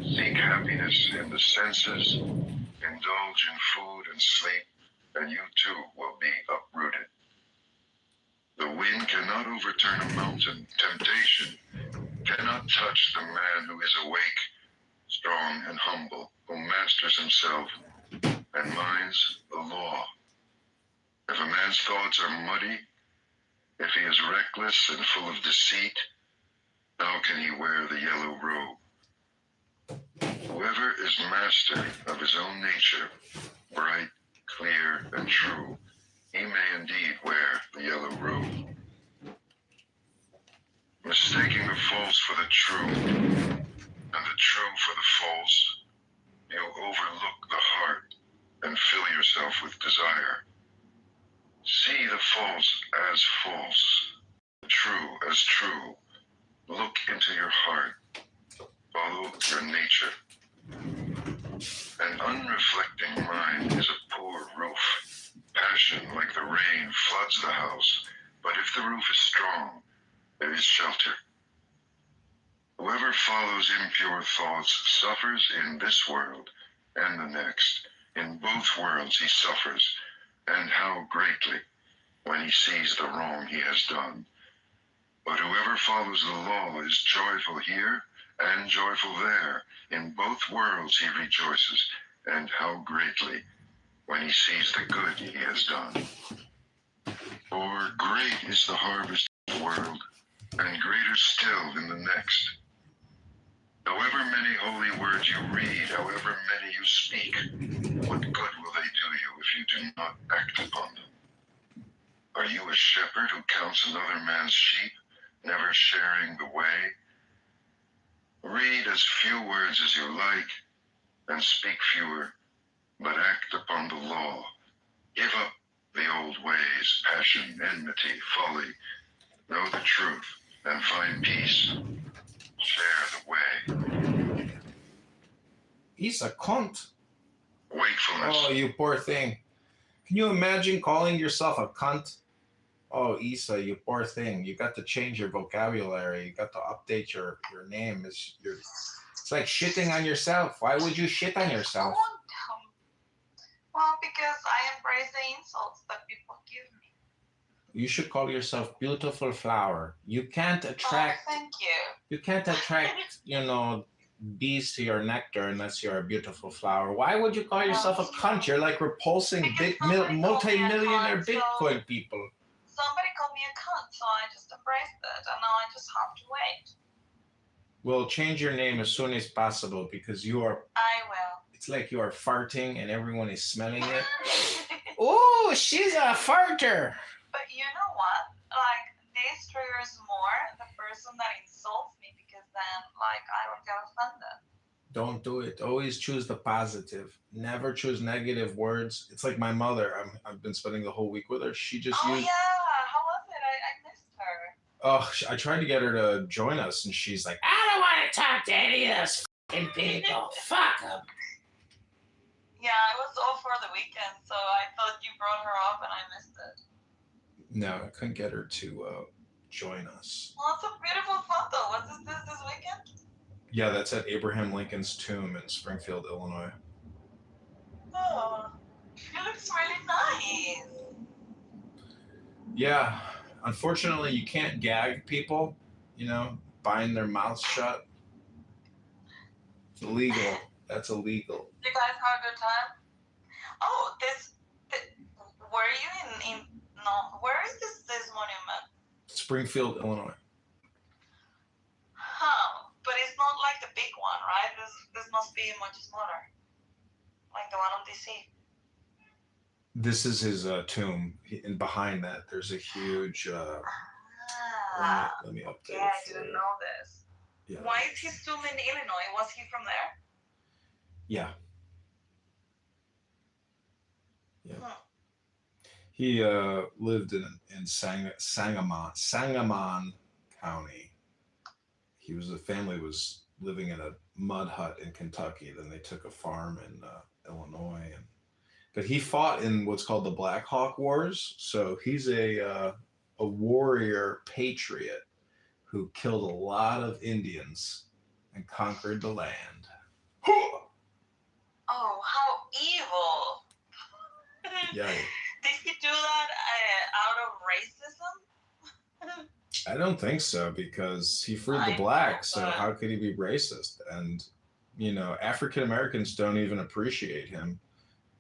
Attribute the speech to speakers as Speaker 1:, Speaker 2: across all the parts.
Speaker 1: Seek happiness in the senses, indulge in food and sleep, and you too will be uprooted. The wind cannot overturn a mountain. Temptation cannot touch the man who is awake, strong and humble, who masters himself and minds the law. If a man's thoughts are muddy, if he is reckless and full of deceit, how can he wear the yellow robe? Whoever is master of his own nature, bright, clear, and true, he may indeed wear the yellow robe. Mistaking the false for the true, and the true for the false, you overlook the heart and fill yourself with desire. See the false as false, the true as true. Look into your heart. Follow your nature. An unreflecting mind is a poor roof. Passion, like the rain, floods the house, but if the roof is strong, there is shelter. Whoever follows impure thoughts suffers in this world and the next. In both worlds he suffers, and how greatly, when he sees the wrong he has done. But whoever follows the law is joyful here and joyful there. In both worlds he rejoices, and how greatly, when he sees the good he has done. For great is the harvest of the world, and greater still in the next. However many holy words you read, however many you speak, what good will they do you if you do not act upon them? Are you a shepherd who counts another man's sheep, never sharing the way? Read as few words as you like, and speak fewer, but act upon the law. Give up the old ways, passion, enmity, folly. Know the truth, and find peace. Share the way.
Speaker 2: He's a cunt.
Speaker 1: Wakefulness.
Speaker 2: Oh, you poor thing. Can you imagine calling yourself a cunt? Oh, Issa, you poor thing. You got to change your vocabulary. You got to update your name. It's like shitting on yourself. Why would you shit on yourself?
Speaker 3: Well, because I embrace the insults that people give me.
Speaker 2: You should call yourself beautiful flower. You can't attract.
Speaker 3: Oh, thank you.
Speaker 2: You can't attract, bees to your nectar unless you're a beautiful flower. Why would you call yourself a cunt? You're like repulsing multi-millionaire Bitcoin people.
Speaker 3: Somebody called me a cunt, so I just embraced it, and now I just have to wait.
Speaker 2: Well, change your name as soon as possible because you are.
Speaker 3: I will.
Speaker 2: It's like you are farting and everyone is smelling it. Oh, she's a farter.
Speaker 3: But you know what? Like, this triggers more the person that insults me because then, like, I don't get offended.
Speaker 2: Don't do it. Always choose the positive. Never choose negative words. It's like my mother. I've been spending the whole week with her. She just used.
Speaker 3: Yeah. How was it? I missed her.
Speaker 2: Oh, I tried to get her to join us, and she's like, I don't want to talk to any of those fucking people. Fuck them.
Speaker 3: Yeah, I was off for the weekend, so I thought you brought her up, and I missed it.
Speaker 2: No, I couldn't get her to join us.
Speaker 3: Well, it's a beautiful photo. Was this weekend?
Speaker 2: Yeah, that's at Abraham Lincoln's tomb in Springfield, Illinois.
Speaker 3: Oh, it looks really nice.
Speaker 2: Yeah, unfortunately, you can't gag people, bind their mouths shut. It's illegal. That's illegal.
Speaker 3: You guys have a good time? Oh, were you in no, where is this monument?
Speaker 2: Springfield, Illinois.
Speaker 3: Huh, but it's not like the big one, right? This must be much smaller. Like the one on DC.
Speaker 2: This is his tomb, and behind that, there's a huge. Let me update.
Speaker 3: Yeah, I didn't know this.
Speaker 2: Yeah.
Speaker 3: Why is his tomb in Illinois? Was he from there?
Speaker 2: Yeah. Yeah.
Speaker 3: Hmm.
Speaker 2: He lived in Sangamon County. The family was living in a mud hut in Kentucky. Then they took a farm in Illinois, but he fought in what's called the Black Hawk Wars. So he's a warrior patriot who killed a lot of Indians and conquered the land. Yeah.
Speaker 3: Did he do that out of racism?
Speaker 2: I don't think so, because he freed the
Speaker 3: I know,
Speaker 2: blacks, so
Speaker 3: but
Speaker 2: how could he be racist? And, African Americans don't even appreciate him,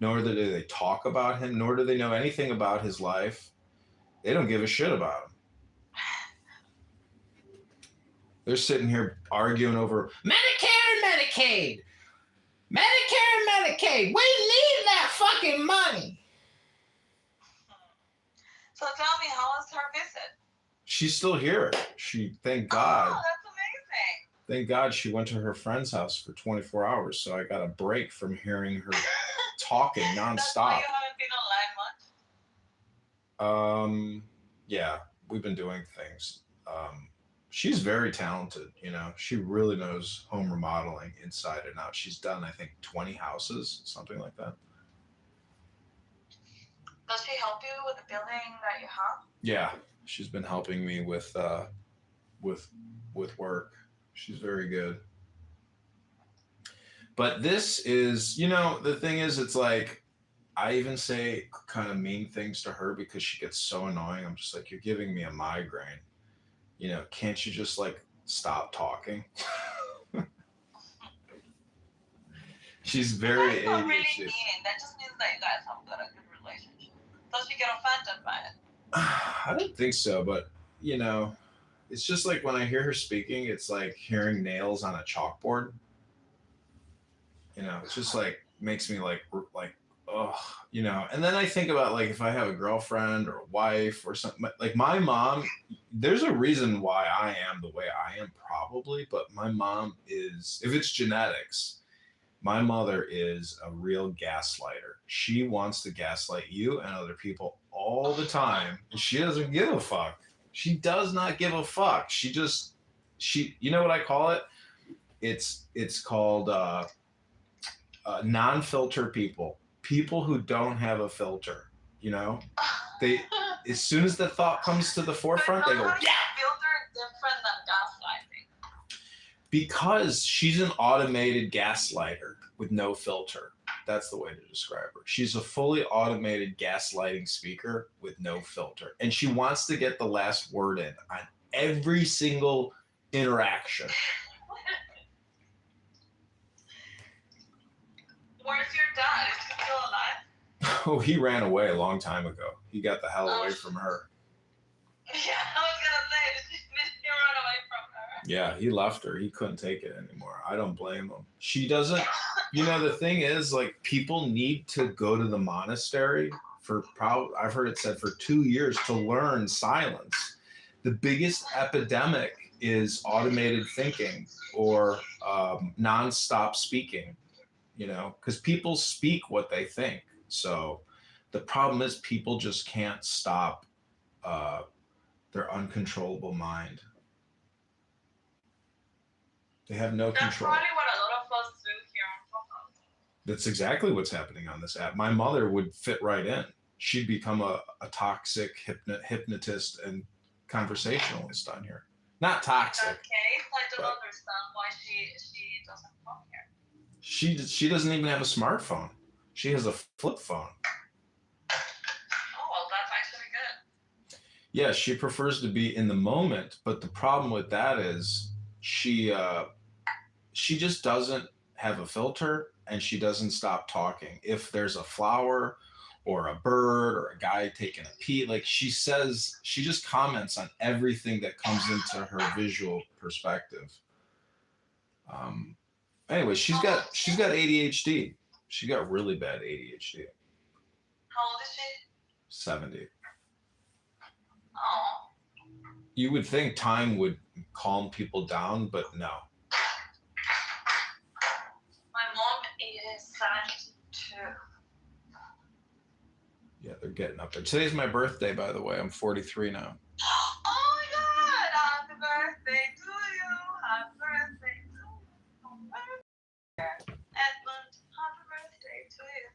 Speaker 2: nor do they talk about him, nor do they know anything about his life. They don't give a shit about him. They're sitting here arguing over Medicare and Medicaid. Medicare and Medicaid. We need that fucking money.
Speaker 3: so tell me, how was her visit?
Speaker 2: She's still here. Thank
Speaker 3: Oh,
Speaker 2: God.
Speaker 3: that's amazing.
Speaker 2: Thank God she went to her friend's house for 24 hours, so I got a break from hearing her talking
Speaker 3: That's why
Speaker 2: nonstop.
Speaker 3: you haven't been online much.
Speaker 2: Yeah, we've been doing things. She's very talented, She really knows home remodeling inside and out. She's done, I think, 20 houses, something like that.
Speaker 3: Does she help you with the building that you have?
Speaker 2: Yeah, she's been helping me with work. She's very good. But this is, the thing is, it's like, I even say kind of mean things to her because she gets so annoying. I'm just like, you're giving me a migraine. Can't you just like stop talking? She's very
Speaker 3: That's not really
Speaker 2: ADHD.
Speaker 3: mean. That just means that you guys have got a good relationship. Does she get offended by it?
Speaker 2: I don't think so, but it's just like when I hear her speaking, it's like hearing nails on a chalkboard. It's just like makes me like oh, and then I think about like if I have a girlfriend or a wife or something, like my mom, there's a reason why I am the way I am probably, but my mom is, if it's genetics, my mother is a real gaslighter. She wants to gaslight you and other people all the time, and she doesn't give a fuck. She does not give a fuck. She you know what I call it? It's called non-filter people who don't have a filter. They, as soon as the thought comes to the forefront, they go,
Speaker 3: yeah.
Speaker 2: yeah.
Speaker 3: Filter is different than gaslighting.
Speaker 2: Because she's an automated gaslighter with no filter. That's the way to describe her. She's a fully automated gaslighting speaker with no filter. And she wants to get the last word in on every single interaction.
Speaker 3: Where's your dad? Is he still alive?
Speaker 2: Oh, he ran away a long time ago. He got the hell away from her.
Speaker 3: Yeah, I was gonna say, did he run away from her?
Speaker 2: Yeah, he left her. He couldn't take it anymore. I don't blame him. She doesn't, the thing is, like, people need to go to the monastery for I've heard it said for 2 years to learn silence. The biggest epidemic is automated thinking or nonstop speaking, because people speak what they think. So the problem is people just can't stop their uncontrollable mind. They have no
Speaker 3: That's
Speaker 2: control.
Speaker 3: probably what a lot of us do here on Clubhouse.
Speaker 2: That's exactly what's happening on this app. My mother would fit right in. She'd become a toxic hypnotist and conversationalist on here. Not toxic.
Speaker 3: Okay, I don't understand why she doesn't come here.
Speaker 2: She doesn't even have a smartphone. She has a flip phone.
Speaker 3: Oh, well, that's actually good.
Speaker 2: Yeah, she prefers to be in the moment, but the problem with that is she just doesn't have a filter, and she doesn't stop talking. If there's a flower or a bird or a guy taking a pee, like she just comments on everything that comes into her visual perspective. Anyway, she's got ADHD. She got really bad ADHD.
Speaker 3: How old is she?
Speaker 2: 70.
Speaker 3: Oh.
Speaker 2: You would think time would calm people down, but no.
Speaker 3: My mom is 72.
Speaker 2: Yeah, they're getting up there. Today's my birthday, by the way. I'm 43 now.
Speaker 3: Oh my God! Happy birthday to you! Happy birthday to you! Edmund, happy birthday to you!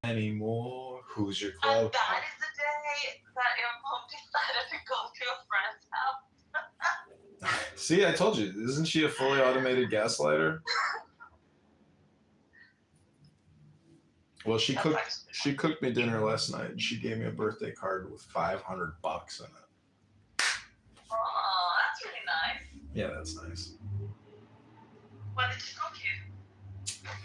Speaker 2: Anymore? Who's your
Speaker 3: And
Speaker 2: club?
Speaker 3: that is the day that your mom decided to go to a friend's house.
Speaker 2: See, I told you. Isn't she a fully automated gaslighter? Well,
Speaker 3: That's actually
Speaker 2: she cooked me dinner last night, and she gave me a birthday card with $500 in it.
Speaker 3: oh, that's really nice.
Speaker 2: Yeah, that's nice.
Speaker 3: What did she cook you?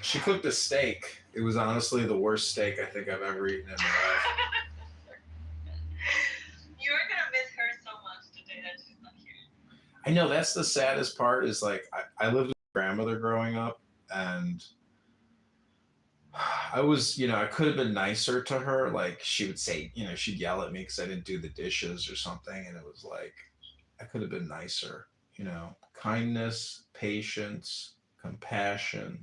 Speaker 2: She cooked a steak. It was honestly the worst steak I think I've ever eaten in my life.
Speaker 3: You're gonna miss her so much today that she's not here.
Speaker 2: I know that's the saddest part is like I lived with my grandmother growing up, and I was, I could have been nicer to her. Like she would say, she'd yell at me because I didn't do the dishes or something. And it was like, I could have been nicer, kindness, patience, compassion.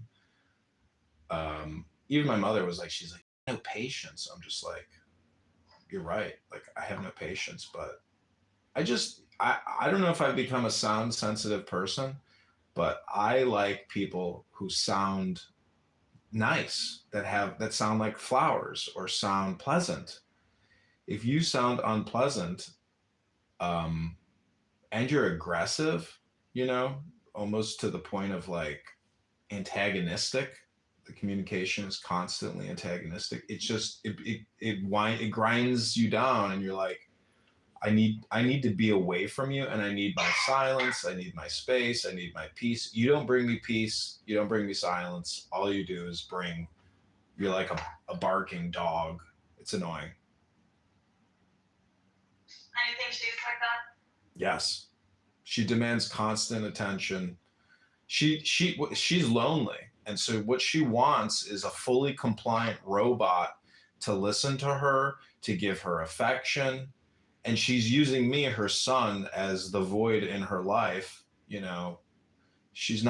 Speaker 2: Even my mother was like, she's like, no patience. I'm just like, you're right. Like I have no patience, but I don't know if I've become a sound sensitive person, but I like people who sound nice, that sound like flowers or sound pleasant. If you sound unpleasant, and you're aggressive, almost to the point of like antagonistic, the communication is constantly antagonistic. It's just it grinds you down, and you're like, I need to be away from you, and I need my silence, I need my space, I need my peace. You don't bring me peace, you don't bring me silence. All you do is you're like a barking dog. It's annoying.
Speaker 3: And you think she's like that?
Speaker 2: Yes. She demands constant attention. She's lonely. And so what she wants is a fully compliant robot to listen to her, to give her affection. And she's using me, her son, as the void in her life. She's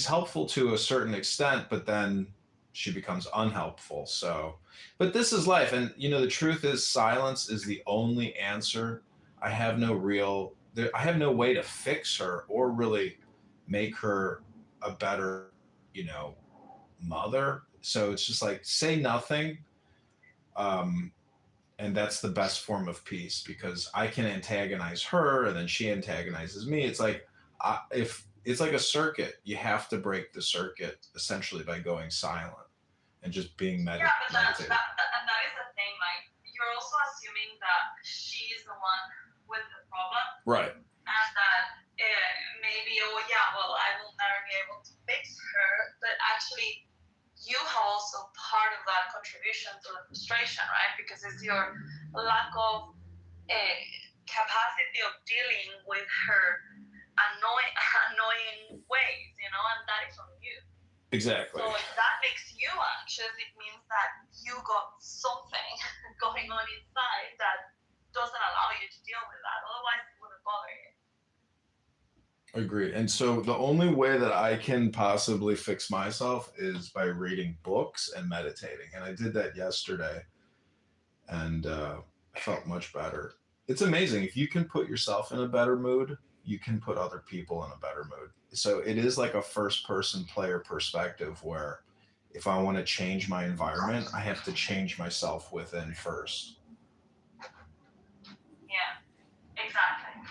Speaker 2: helpful to a certain extent, but then she becomes unhelpful. So, but this is life. And, the truth is silence is the only answer. I have no way to fix her or really make her a better, mother. So it's just like, say nothing. And that's the best form of peace, because I can antagonize her and then she antagonizes me. It's like, if it's like a circuit, you have to break the circuit essentially by going silent and just being
Speaker 3: Yeah, but
Speaker 2: meditative.
Speaker 3: and that is the thing. Like you're also assuming that she's the one with the problem,
Speaker 2: Right.
Speaker 3: and that maybe, oh yeah, well, I will never be able to fix her. But actually, you have also part of that contribution to the frustration, right? Because it's your lack of capacity of dealing with her annoying ways, and that is on you.
Speaker 2: Exactly.
Speaker 3: So if that makes you anxious, it means that you got something going on inside that doesn't allow you to deal with that. Otherwise, it wouldn't bother you.
Speaker 2: Agreed. And so the only way that I can possibly fix myself is by reading books and meditating. And I did that yesterday, and I felt much better. It's amazing. If you can put yourself in a better mood, you can put other people in a better mood. So it is like a first person player perspective, where if I want to change my environment, I have to change myself within first.
Speaker 3: Yeah, exactly.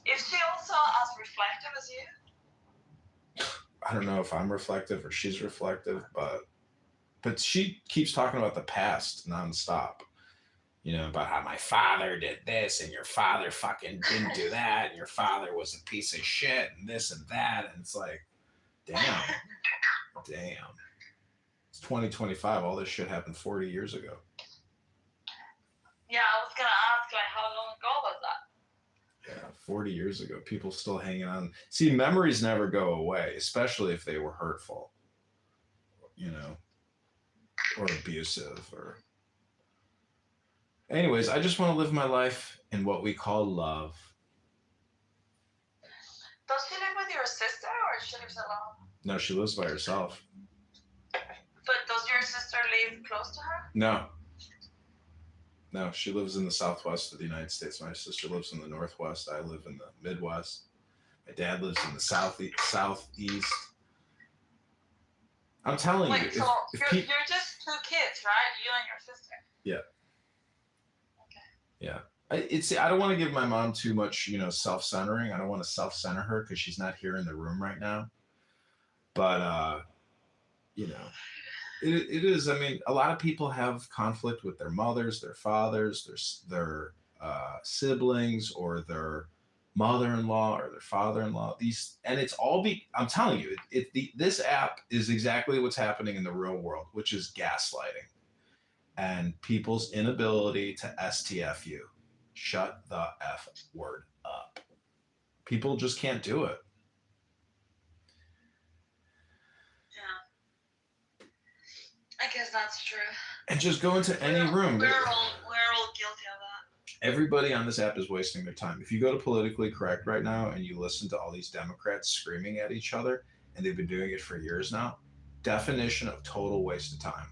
Speaker 3: Is she also as reflective as you?
Speaker 2: I don't know if I'm reflective or she's reflective, but she keeps talking about the past nonstop. About how my father did this and your father fucking didn't do that, and your father was a piece of shit and this and that. And it's like, damn. It's 2025. All this shit happened 40 years ago.
Speaker 3: Yeah, I was gonna ask, like, how long ago was that?
Speaker 2: Yeah, 40 years ago. People still hanging on. See, memories never go away, especially if they were hurtful, or abusive, or... Anyways, I just want to live my life in what we call love.
Speaker 3: Does she live with your sister, or she lives alone?
Speaker 2: No, she lives by herself.
Speaker 3: But does your sister live close to her?
Speaker 2: No, she lives in the southwest of the United States. My sister lives in the northwest. I live in the Midwest. My dad lives in the southeast. I'm telling you.
Speaker 3: Wait, so you're just two kids, right? You and your sister.
Speaker 2: Yeah. Yeah. I don't want to give my mom too much, self-centering. I don't want to self-center her because she's not here in the room right now. But you know, it is. I mean, a lot of people have conflict with their mothers, their fathers, their siblings, or their mother-in-law or their father-in-law. These, and it's all I'm telling you, this app is exactly what's happening in the real world, which is gaslighting and people's inability to STF you. Shut the F word up. People just can't do it.
Speaker 3: Yeah. I guess that's true.
Speaker 2: And just go into any room.
Speaker 3: We're all guilty of that.
Speaker 2: Everybody on this app is wasting their time. If you go to Politically Correct right now and you listen to all these Democrats screaming at each other, and they've been doing it for years now, definition of total waste of time.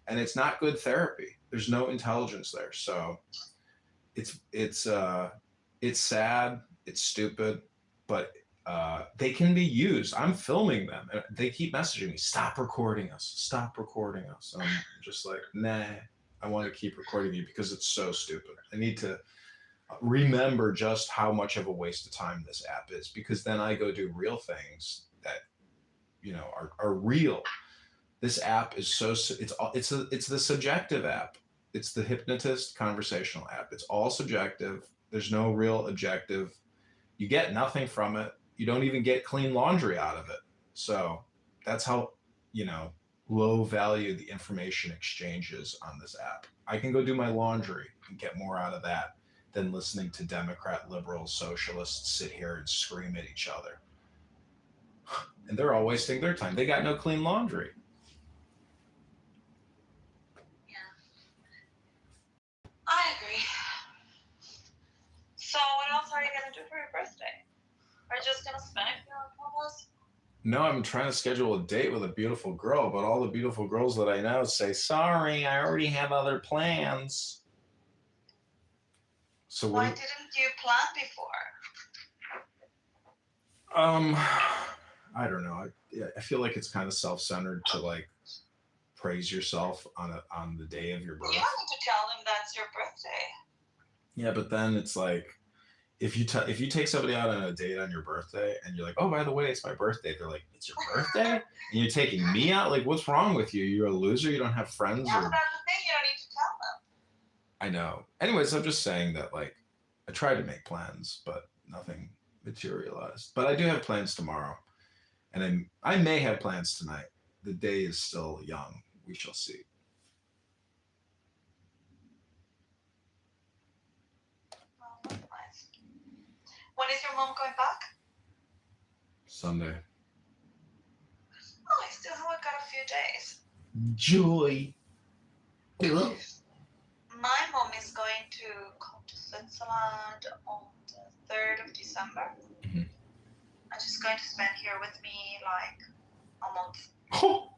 Speaker 2: And it's not good therapy. There's no intelligence there. So it's sad, it's stupid, but they can be used. I'm filming them, and they keep messaging me, "Stop recording us, stop recording us." I'm just like, nah, I want to keep recording you because it's so stupid. I need to remember just how much of a waste of time this app is, because then I go do real things that, you know, are real. This app is it's the subjective app. It's the hypnotist conversational app. It's all subjective. There's no real objective. You get nothing from it. You don't even get clean laundry out of it. So that's how, you know, low value the information exchange is on this app. I can go do my laundry and get more out of that than listening to Democrat, liberal, socialists sit here and scream at each other. And they're all wasting their time. They got no clean laundry.
Speaker 3: I agree. So what else are you gonna do for your birthday? Are you just gonna spend it on promos?
Speaker 2: No, I'm trying to schedule a date with a beautiful girl, but all the beautiful girls that I know say, "Sorry, I already have other plans." So
Speaker 3: why didn't you plan before?
Speaker 2: I don't know. I feel like it's kind of self-centered to like praise yourself on the day of your birth.
Speaker 3: You don't need to tell them that's your birthday.
Speaker 2: Yeah, but then it's like, if you take somebody out on a date on your birthday and you're like, "Oh, by the way, it's my birthday," they're like, "It's your birthday?" And you're taking me out? Like, what's wrong with you? You're a loser? You don't have friends?
Speaker 3: Yeah, but that's the thing. You don't need to tell them.
Speaker 2: I know. Anyways, I'm just saying that, like, I tried to make plans, but nothing materialized. But I do have plans tomorrow, and I may have plans tonight. The day is still young. We shall see.
Speaker 3: Oh, that's nice. When is your mom going back?
Speaker 2: Sunday.
Speaker 3: Oh, I still have got a few days.
Speaker 2: Joy.
Speaker 3: My mom is going to come to Switzerland on the 3rd of December.
Speaker 2: Mm-hmm.
Speaker 3: And she's going to spend here with me like a month.
Speaker 2: Oh.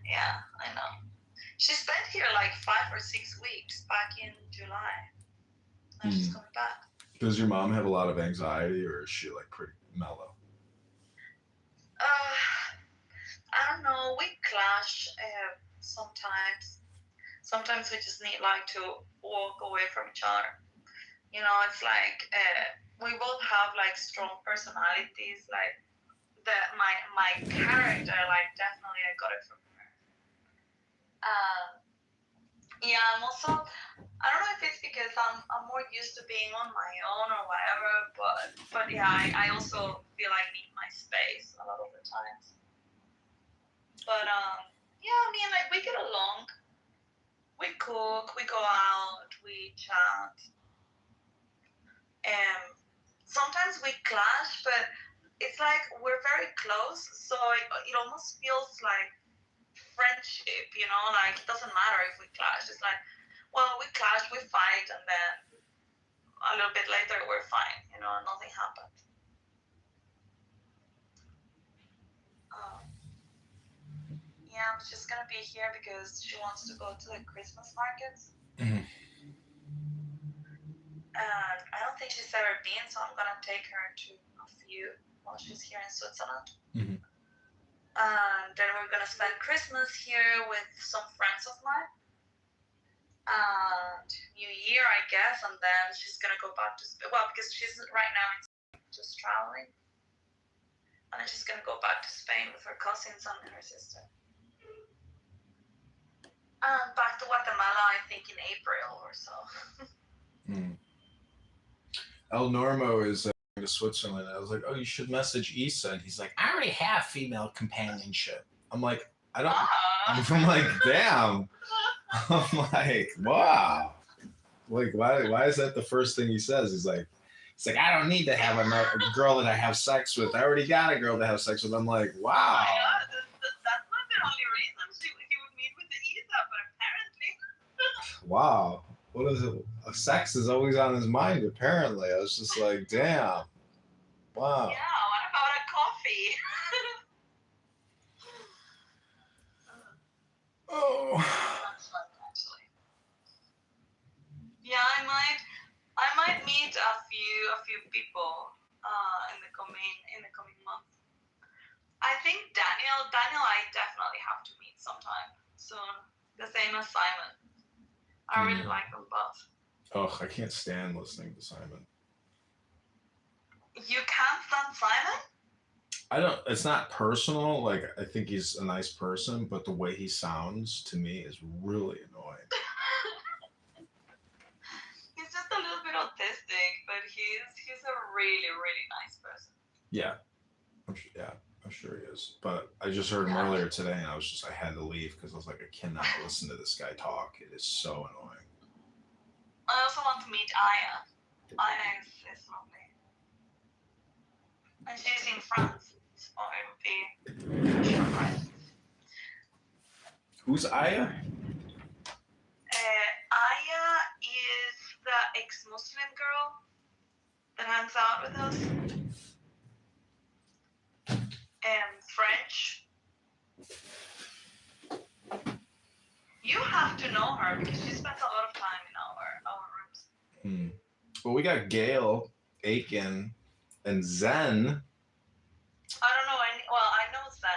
Speaker 3: Yeah, I know. She spent here like 5 or 6 weeks back in July. And she's coming back.
Speaker 2: Does your mom have a lot of anxiety, or is she like pretty mellow?
Speaker 3: I don't know. We clash sometimes. Sometimes we just need like to walk away from each other. You know, it's like we both have like strong personalities. Like my character, like definitely I got it from her. Yeah, I'm also, I don't know if it's because I'm more used to being on my own or whatever, but yeah, I also feel I need my space a lot of the times. But yeah, I mean, like we get along. We cook, we go out, we chat. Sometimes we clash, but it's like we're very close, so it almost feels like friendship, you know, like it doesn't matter if we clash. It's like, well, we clash, we fight, and then a little bit later we're fine, you know, nothing happened. Yeah, I'm just gonna be here because she wants to go to the Christmas markets.
Speaker 2: Mm-hmm.
Speaker 3: And I don't think she's ever been, so I'm gonna take her to a few while she's here in Switzerland.
Speaker 2: Mm-hmm.
Speaker 3: And then we're gonna spend Christmas here with some friends of mine. And New Year, I guess, and then she's gonna go back to because she's right now just traveling. And then she's gonna go back to Spain with her cousins and her sister. And back to Guatemala, I think in April or so.
Speaker 2: El Normo is going to Switzerland. I was like, oh, you should message Issa. And he's like, I already have female companionship. I'm like, I don't. I'm like, damn. I'm like, wow. Like, why is that the first thing he says? He's like, I don't need to have a girl that I have sex with. I already got a girl to have sex with. I'm like, wow.
Speaker 3: Oh my God, that's not the only reason he would meet with the Issa, but apparently.
Speaker 2: Wow. What is it? Sex is always on his mind, apparently. I was just like, damn. Wow.
Speaker 3: Yeah, what about a coffee?
Speaker 2: Oh.
Speaker 3: That's fun, actually. Yeah, I might meet a few people in the coming months. I think Daniel I definitely have to meet sometime soon. The same as Simon. I really like them both.
Speaker 2: Oh, I can't stand listening to Simon.
Speaker 3: You can't stand Simon?
Speaker 2: I don't. It's not personal. Like, I think he's a nice person, but the way he sounds to me is really annoying.
Speaker 3: He's just a little bit autistic, but he's a really nice person.
Speaker 2: Yeah, I'm sure he is. But I just heard him earlier today, and I had to leave because I was like, I cannot listen to this guy talk. It is so annoying.
Speaker 3: I also want to meet Aya. Aya is lovely, and she's in France, so it would be a short ride.
Speaker 2: Who's Aya?
Speaker 3: Aya is the ex-Muslim girl that hangs out with us. French. You have to know her because she spends a lot of time in our rooms.
Speaker 2: Well, we got Gail, Aiken, and Zen.
Speaker 3: I don't know any. Well, I know Zen.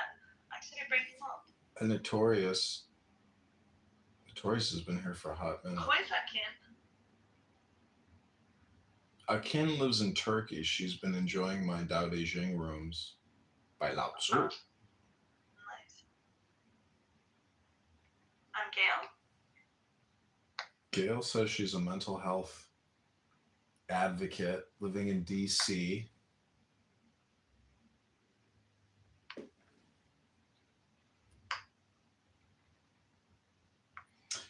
Speaker 3: Actually, bring him up.
Speaker 2: And Notorious. Notorious has been here for a hot minute.
Speaker 3: Who is Akin?
Speaker 2: Akin lives in Turkey. She's been enjoying my Dao De Jing rooms by Lao Tzu.
Speaker 3: Nice. And Gail?
Speaker 2: Gail says she's a mental health advocate living in DC.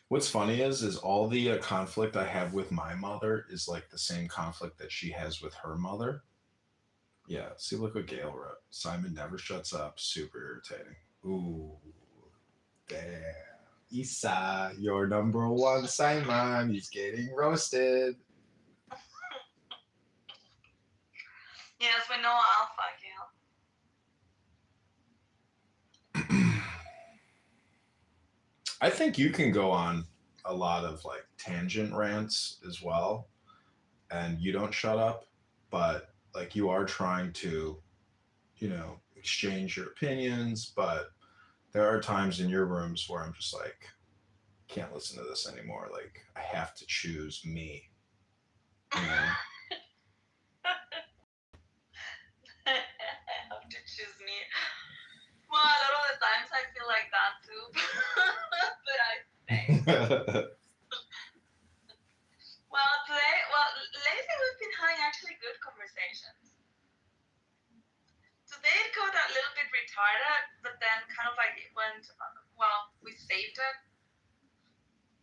Speaker 2: What's funny is all the conflict I have with my mother is like the same conflict that she has with her mother. Yeah, see, look what Gail wrote. Simon never shuts up. Super irritating. Ooh, damn. Issa, your number one Simon. He's getting roasted.
Speaker 3: Yes, we know Alpha, Gail.
Speaker 2: I think you can go on a lot of like tangent rants as well, and you don't shut up, but like you are trying to, exchange your opinions, but there are times in your rooms where I'm just like, can't listen to this anymore. Like, I have to choose me. You know?
Speaker 3: I have to choose me. Well, a lot of the times I feel like that too. But I stay. Lately we've been having actually good conversations. Today it got a little bit retarded, but then kind of like it went, we saved it.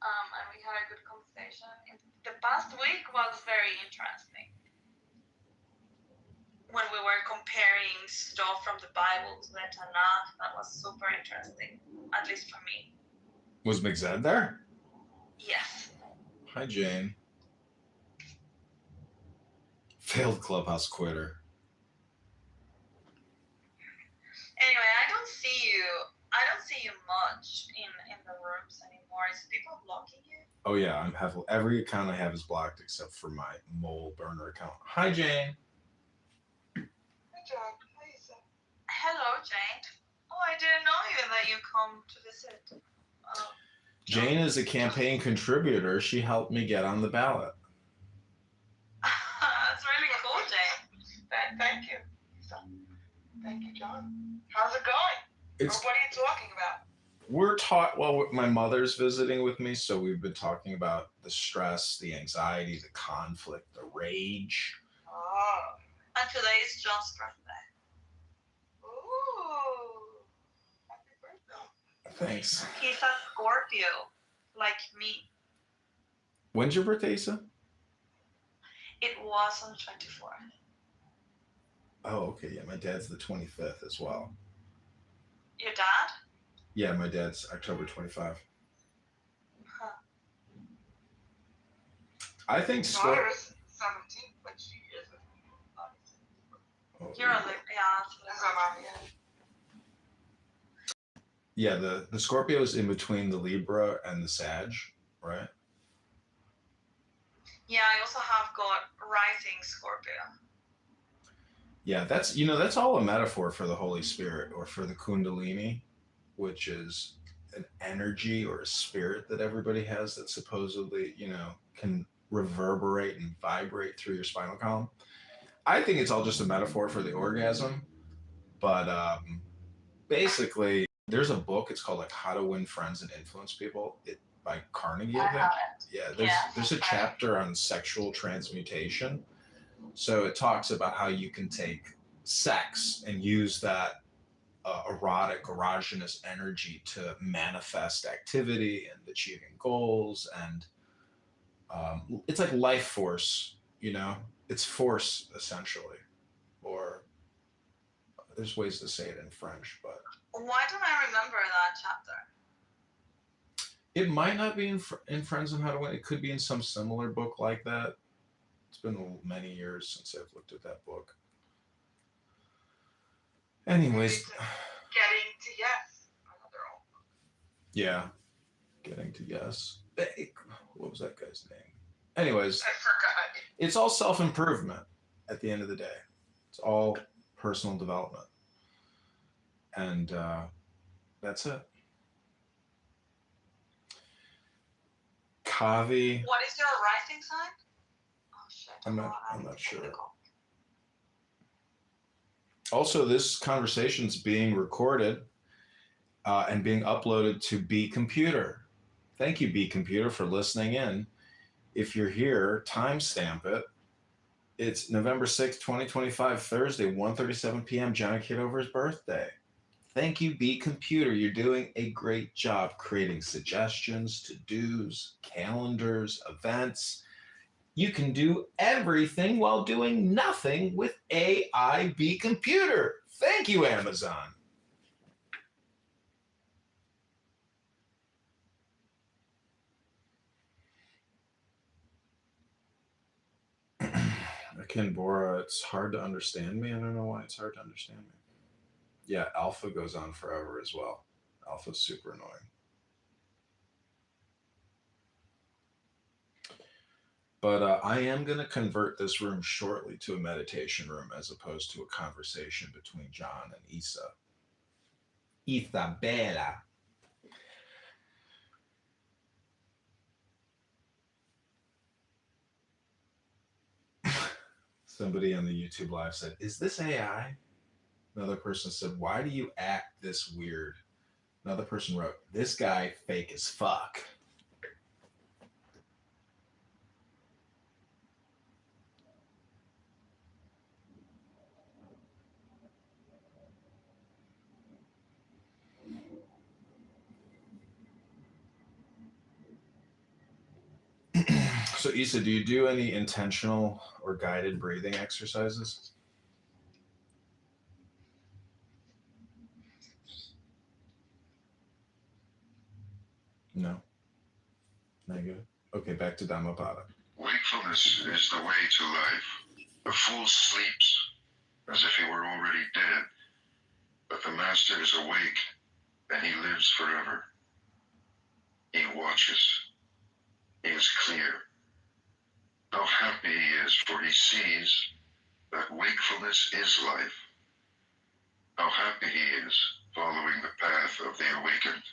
Speaker 3: And we had a good conversation. The past week was very interesting. When we were comparing stuff from the Bible to the Tanakh, that was super interesting, at least for me.
Speaker 2: Was McZed there?
Speaker 3: Yes.
Speaker 2: Hi, Jane. Failed Clubhouse quitter.
Speaker 3: Anyway, I don't see you much in the rooms anymore. Is people blocking you?
Speaker 2: Oh yeah, I'm every account I have is blocked except for my mole burner account. Hi, Jane.
Speaker 3: Hello, Jane. Oh, I didn't know that you come to visit.
Speaker 2: Jane is a campaign contributor. She helped me get on the ballot.
Speaker 3: That's really cool, Jane. Thank you. Thank you, John. How's it going?
Speaker 2: It's
Speaker 3: Or what are you talking about?
Speaker 2: well, my mother's visiting with me, so we've been talking about the stress, the anxiety, the conflict, the rage.
Speaker 3: Oh. And today is John's birthday. Ooh. Happy birthday.
Speaker 2: Thanks.
Speaker 3: He's a Scorpio, like me.
Speaker 2: When's your birthday, Issa?
Speaker 3: It was on the 24th.
Speaker 2: Oh, okay. Yeah, my dad's the 25th as well.
Speaker 3: Your dad?
Speaker 2: Yeah, my dad's October 25.
Speaker 3: Huh.
Speaker 2: I think
Speaker 3: My daughter's 17th, but she isn't.
Speaker 2: Oh,
Speaker 3: You're a Libra. Yeah, that's what
Speaker 2: yeah, the Scorpio is in between the Libra and the Sag, right?
Speaker 3: Yeah, I also have got rising Scorpio.
Speaker 2: Yeah, that's all a metaphor for the Holy Spirit or for the Kundalini, which is an energy or a spirit that everybody has that supposedly, can reverberate and vibrate through your spinal column. I think it's all just a metaphor for the orgasm, but basically, there's a book. It's called like How to Win Friends and Influence People. By Carnegie, I think. Yeah, there's a chapter on sexual transmutation. So it talks about how you can take sex and use that erotic, erogenous energy to manifest activity and achieving goals. And it's like life force, it's force essentially. Or there's ways to say it in French, but.
Speaker 3: Why don't I remember that chapter?
Speaker 2: It might not be in Friends on How to Win. It could be in some similar book like that. It's been many years since I've looked at that book. Anyways.
Speaker 3: Getting to Yes. Another old book.
Speaker 2: Yeah. Getting to Yes. What was that guy's name? Anyways.
Speaker 3: I forgot.
Speaker 2: It's all self-improvement at the end of the day. It's all personal development. And that's it. Kavi.
Speaker 3: What is your rising sign? Oh shit.
Speaker 2: I'm not sure. Also, this conversation's being recorded and being uploaded to B Computer. Thank you, B Computer, for listening in. If you're here, timestamp it. It's November 6th, 2025, Thursday, 1:37 p.m., Johnny Kitover's birthday. Thank you, B Computer. You're doing a great job creating suggestions, to-dos, calendars, events. You can do everything while doing nothing with AI B Computer. Thank you, Amazon. Ken Bora, it's hard to understand me. I don't know why it's hard to understand me. Yeah, Alpha goes on forever as well. Alpha's super annoying. But I am going to convert this room shortly to a meditation room as opposed to a conversation between John and Issa. Isabella. Somebody on the YouTube live said, "Is this AI?" Another person said, "Why do you act this weird?" Another person wrote, "This guy fake as fuck." So Issa, do you do any intentional or guided breathing exercises? No. Not good. Okay, back to Dhammapada.
Speaker 1: Wakefulness is the way to life. The fool sleeps as if he were already dead, but the master is awake and he lives forever. He watches. He is clear. How happy he is, for he sees that wakefulness is life. How happy he is following the path of the awakened.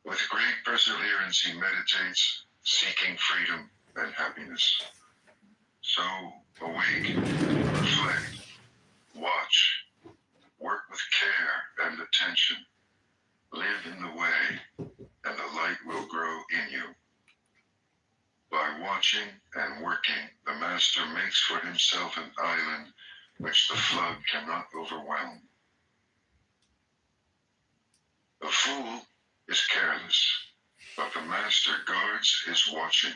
Speaker 1: With great perseverance he meditates, seeking freedom and happiness. So awake, reflect, watch, attention. Live in the way, and the light will grow in you. By watching and working, the master makes for himself an island which the flood cannot overwhelm. The fool is careless, but the master guards his watching.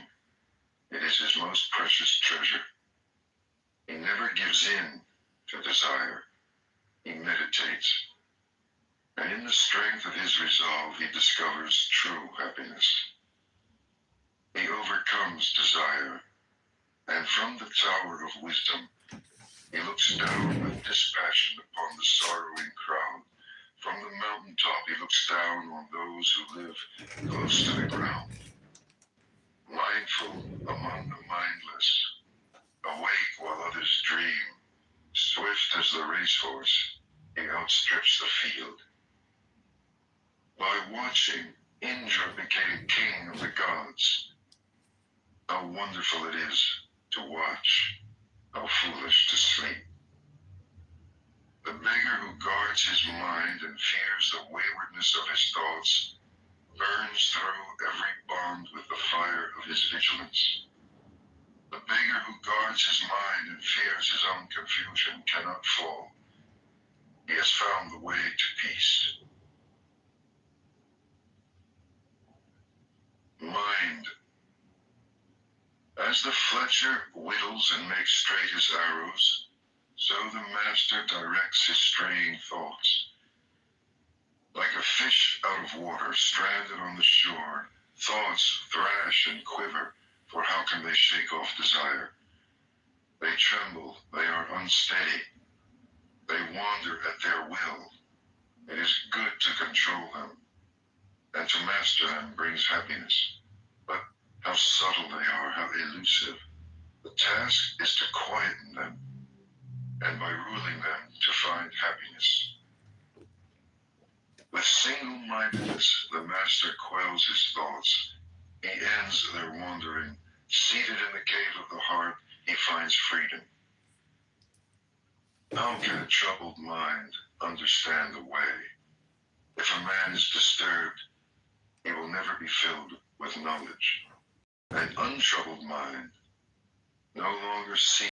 Speaker 1: It is his most precious treasure. He never gives in to desire. He meditates, and in the strength of his resolve he discovers true happiness. He overcomes desire, and from the tower of wisdom he looks down with dispassion upon the sorrowing crowd. From the mountaintop he looks down on those who live close to the ground. Mindful among the mindless, awake while others dream, swift as the racehorse, he outstrips the field. By watching, Indra became king of the gods. How wonderful it is to watch, how foolish to sleep. The beggar who guards his mind and fears the waywardness of his thoughts burns through every bond with the fire of his vigilance. The beggar who guards his mind and fears his own confusion cannot fall. He has found the way to peace. Mind. As the fletcher whittles and makes straight his arrows, so the master directs his straying thoughts. Like a fish out of water, stranded on the shore, thoughts thrash and quiver, for how can they shake off desire? They tremble, they are unsteady, they wander at their will. It is good to control them, and to master them brings happiness. But how subtle they are, how elusive. The task is to quieten them, and by ruling them to find happiness. With single-mindedness, the master quells his thoughts. He ends their wandering. Seated in the cave of the heart, he finds freedom. How can a troubled mind understand the way? If a man is disturbed, he will never be filled with knowledge. An untroubled mind no longer seeks